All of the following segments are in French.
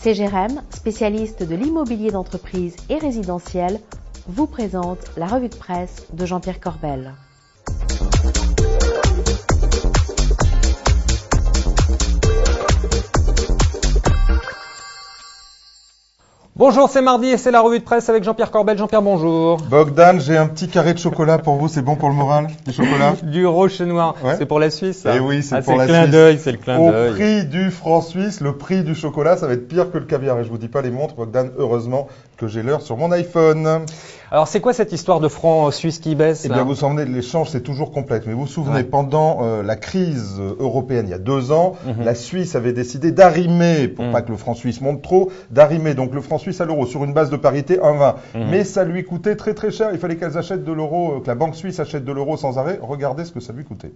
CGREM, spécialiste de l'immobilier d'entreprise et résidentiel, vous présente la revue de presse de Jean-Pierre Corbel. Bonjour, c'est mardi et c'est la revue de presse avec Jean-Pierre Corbel. Jean-Pierre, bonjour. Bogdan, j'ai un petit carré de chocolat pour vous, c'est bon pour le moral, du chocolat? Du rocher noir, ouais. C'est pour la Suisse ça. Eh oui, c'est pour la Suisse. C'est le clin d'œil. Au prix du franc suisse, le prix du chocolat, ça va être pire que le caviar. Et je vous dis pas les montres, Bogdan, heureusement que j'ai l'heure sur mon iPhone. Alors, c'est quoi cette histoire de franc suisse qui baisse? Eh bien, vous vous souvenez, l'échange, c'est toujours complexe. Mais vous vous souvenez, pendant la crise européenne, il y a 2 ans, la Suisse avait décidé d'arrimer, pour pas que le franc suisse monte trop, d'arrimer donc le franc suisse à l'euro sur une base de parité 1,20. Mais ça lui coûtait très très cher. Il fallait qu'elles achètent de l'euro, que la banque suisse achète de l'euro sans arrêt. Regardez ce que ça lui coûtait.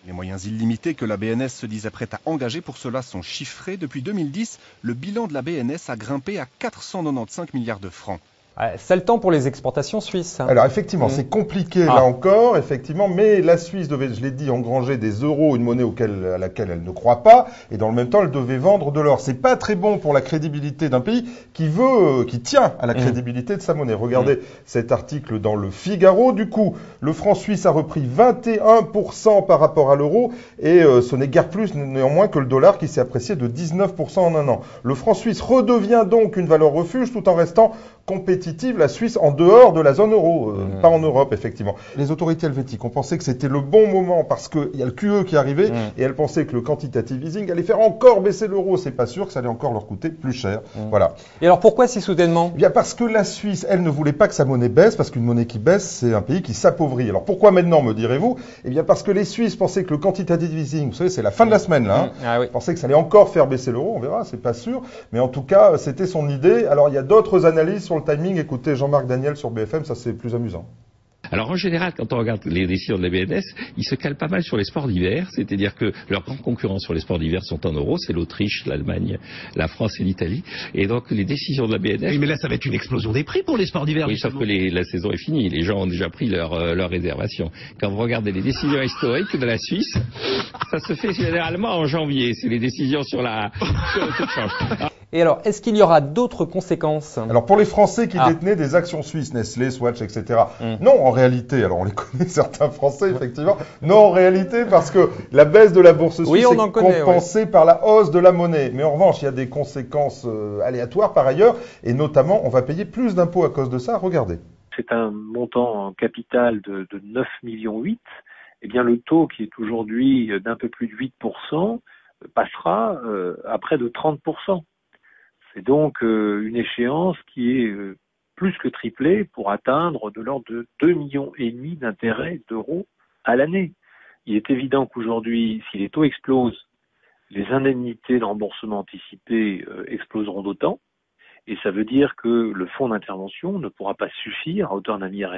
Les moyens illimités que la BNS se disait prête à engager pour cela sont chiffrés. Depuis 2010, le bilan de la BNS a grimpé à 495 milliards de francs. C'est le temps pour les exportations suisses. Alors effectivement, c'est compliqué là encore, effectivement, mais la Suisse devait, je l'ai dit, engranger des euros, une monnaie à laquelle elle ne croit pas, et dans le même temps, elle devait vendre de l'or. C'est pas très bon pour la crédibilité d'un pays qui tient à la crédibilité de sa monnaie. Regardez cet article dans le Figaro. Du coup, le franc suisse a repris 21% par rapport à l'euro, et ce n'est guère plus néanmoins que le dollar qui s'est apprécié de 19% en un an. Le franc suisse redevient donc une valeur refuge tout en restant compétitive, la Suisse en dehors de la zone euro, pas en Europe effectivement. Les autorités helvétiques ont pensé que c'était le bon moment parce qu'il y a le QE qui arrivait et elles pensaient que le quantitative easing allait faire encore baisser l'euro. C'est pas sûr que ça allait encore leur coûter plus cher. Voilà. Et alors pourquoi si soudainement? Bien parce que la Suisse, elle ne voulait pas que sa monnaie baisse, parce qu'une monnaie qui baisse, c'est un pays qui s'appauvrit. Alors pourquoi maintenant, me direz-vous? Eh bien parce que les Suisses pensaient que le quantitative easing, vous savez, c'est la fin de la semaine là, pensaient que ça allait encore faire baisser l'euro, on verra, c'est pas sûr. Mais en tout cas, c'était son idée. Alors il y a d'autres analyses sur le timing. Écoutez Jean-Marc Daniel sur BFM, ça c'est plus amusant. Alors en général, quand on regarde les décisions de la BNS, ils se calent pas mal sur les sports d'hiver, c'est-à-dire que leurs grands concurrents sur les sports d'hiver sont en euros, c'est l'Autriche, l'Allemagne, la France et l'Italie. Et donc les décisions de la BNS... Oui, mais là ça va être une explosion des prix pour les sports d'hiver. Oui, sauf que la saison est finie, les gens ont déjà pris leur réservation. Quand vous regardez les décisions historiques de la Suisse, ça se fait généralement en janvier, c'est les décisions sur le taux de change. Et alors, est-ce qu'il y aura d'autres conséquences? Alors, pour les Français qui détenaient des actions suisses, Nestlé, Swatch, etc. Non, en réalité, alors on les connaît, certains Français, effectivement. Non, en réalité, parce que la baisse de la bourse suisse est compensée par la hausse de la monnaie. Mais en revanche, il y a des conséquences aléatoires par ailleurs. Et notamment, on va payer plus d'impôts à cause de ça. Regardez. C'est un montant en capital de 9,8 millions. Eh bien, le taux qui est aujourd'hui d'un peu plus de 8% passera à près de 30%. C'est donc une échéance qui est plus que triplée pour atteindre de l'ordre de 2,5 millions d'intérêts d'euros à l'année. Il est évident qu'aujourd'hui, si les taux explosent, les indemnités de remboursement anticipé exploseront d'autant. Et ça veut dire que le fonds d'intervention ne pourra pas suffire à hauteur d'1,5 milliard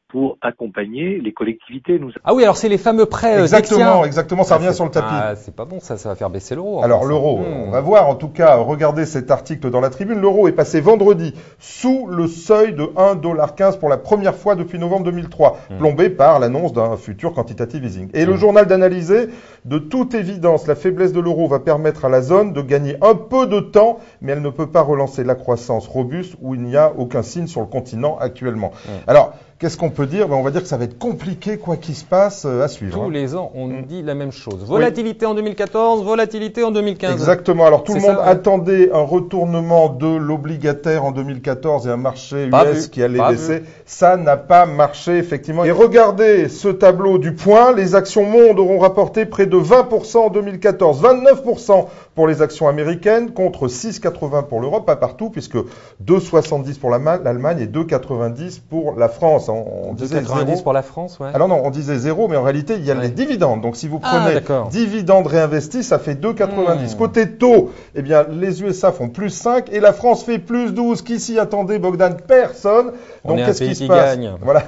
pour accompagner les collectivités. Ah oui, alors c'est les fameux prêts Exactement, ça revient sur le tapis. C'est pas bon, ça va faire baisser l'euro. Alors l'euro, on va voir, en tout cas, regardez cet article dans la Tribune, l'euro est passé vendredi sous le seuil de 1,15$ pour la première fois depuis novembre 2003, plombé par l'annonce d'un futur quantitative easing. Et le journal d'analyser, de toute évidence, la faiblesse de l'euro va permettre à la zone de gagner un peu de temps, mais elle ne peut pas relancer la croissance robuste où il n'y a aucun signe sur le continent actuellement. Alors, qu'est-ce qu'on peut dire? On va dire que ça va être compliqué, quoi qu'il se passe, à suivre. Tous les ans, on nous dit la même chose. Volatilité en 2014, volatilité en 2015. Exactement. Alors, tout le monde attendait un retournement de l'obligataire en 2014 et un marché US qui allait baisser. Ça n'a pas marché, effectivement. Et regardez ce tableau du point. Les actions monde auront rapporté près de 20% en 2014, 29% pour les actions américaines, contre 6,80 pour l'Europe, pas partout, puisque 2,70 pour l'Allemagne et 2,90 pour la France. On disait 2,90 pour la France, ouais. Alors non, on disait 0, mais en réalité, il y a les dividendes. Donc si vous prenez dividendes réinvestis, ça fait 2,90. Côté taux, eh bien, les USA font plus 5 et la France fait plus 12. Qui s'y attendait, Bogdan? Personne. Donc qu'est-ce qui se passe? Voilà,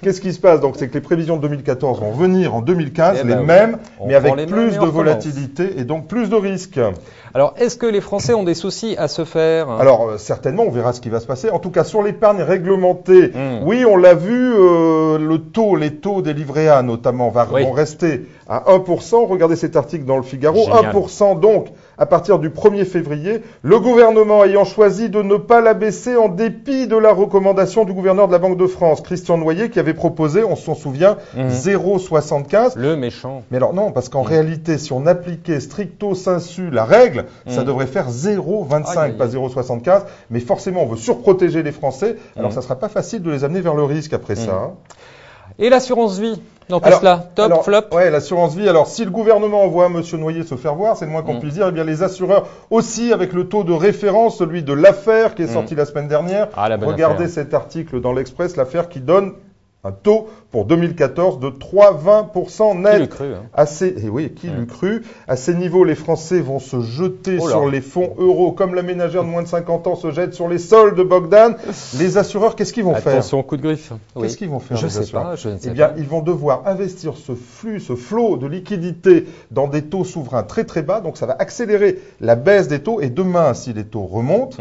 qu'est-ce qui se passe? Donc c'est que les prévisions de 2014 vont venir en 2015, les mêmes, mais avec plus de volatilité et donc plus de risques. Alors, est-ce que les Français ont des soucis à se faire? Alors, certainement, on verra ce qui va se passer. En tout cas, sur l'épargne réglementée, oui, on l'a vu, les taux des livrets A, notamment, vont rester à 1%. Regardez cet article dans le Figaro. 1%, donc, à partir du 1er février, le gouvernement ayant choisi de ne pas la baisser en dépit de la recommandation du gouverneur de la Banque de France, Christian Noyer, qui avait proposé, on s'en souvient, 0,75. Le méchant. Mais alors non, parce qu'en réalité, si on appliquait stricto sensu la règle, ça devrait faire 0,25, pas 0,75. Mais forcément, on veut surprotéger les Français. Alors, ça sera pas facile de les amener vers le risque après ça. Hein. Et l'assurance vie dans tout cela, top, flop? Ouais, l'assurance vie. Alors, si le gouvernement envoie M. Noyer se faire voir, c'est le moins qu'on puisse dire, eh bien, les assureurs aussi, avec le taux de référence, celui de l'affaire qui est sorti la semaine dernière. Regardez cet article dans l'Express, l'affaire qui donne un taux pour 2014 de 3,20% net. Qui l'eût cru, hein. Qui l'eût cru. À ces niveaux, les Français vont se jeter sur les fonds euros, comme la ménagère de moins de 50 ans se jette sur les soldes de Bogdan. Les assureurs, qu'est-ce qu'ils vont faire? Attention, coup de griffe. Qu'est-ce qu'ils vont faire? Je ne sais pas. Eh bien, ils vont devoir investir ce flot de liquidités dans des taux souverains très très bas. Donc, ça va accélérer la baisse des taux. Et demain, si les taux remontent,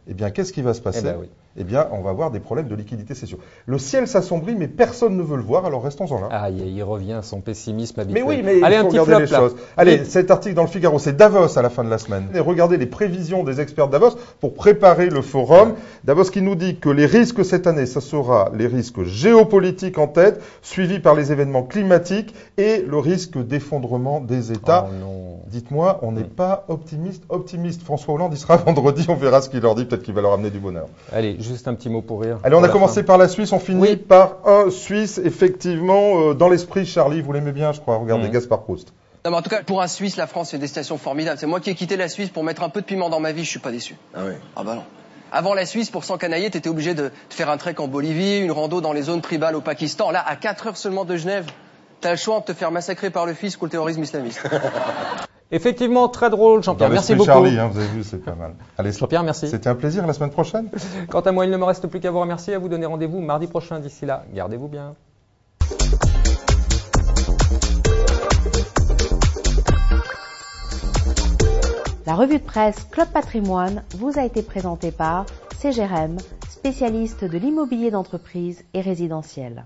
eh bien, qu'est-ce qui va se passer? Eh bien, on va avoir des problèmes de liquidité, c'est sûr. Le ciel s'assombrit, mais personne ne veut le voir, alors restons-en là. Ah, il revient à son pessimisme habituel. Mais oui, mais allez, il faut regarder les choses. Allez, cet article dans le Figaro, c'est Davos à la fin de la semaine. Et regardez les prévisions des experts de Davos pour préparer le forum. Davos qui nous dit que les risques cette année, ça sera les risques géopolitiques en tête, suivis par les événements climatiques et le risque d'effondrement des États. Oh non. Dites-moi, on n'est pas optimiste. François Hollande, il sera vendredi, on verra ce qu'il leur dit, peut-être qu'il va leur amener du bonheur. Allez, juste un petit mot pour rire. Allez, on a commencé par la Suisse, on finit par un Suisse, effectivement, dans l'esprit, Charlie, vous l'aimez bien, je crois, regardez, Gaspard Proust. Non, mais en tout cas, pour un Suisse, la France, c'est une destination formidable. C'est moi qui ai quitté la Suisse pour mettre un peu de piment dans ma vie, je suis pas déçu. Ah oui? Ah bah non. Avant la Suisse, pour s'encanailler, t'étais obligé de faire un trek en Bolivie, une rando dans les zones tribales au Pakistan. Là, à 4 heures seulement de Genève, t'as le choix de te faire massacrer par le fisc ou le terrorisme islamiste. Effectivement, très drôle, Jean-Pierre. Merci beaucoup. Charlie, vous avez vu, c'est pas mal. Allez, Jean-Pierre, merci. C'était un plaisir, la semaine prochaine. Quant à moi, il ne me reste plus qu'à vous remercier et à vous donner rendez-vous mardi prochain. D'ici là, gardez-vous bien. La revue de presse Club Patrimoine vous a été présentée par CGRM, spécialiste de l'immobilier d'entreprise et résidentiel.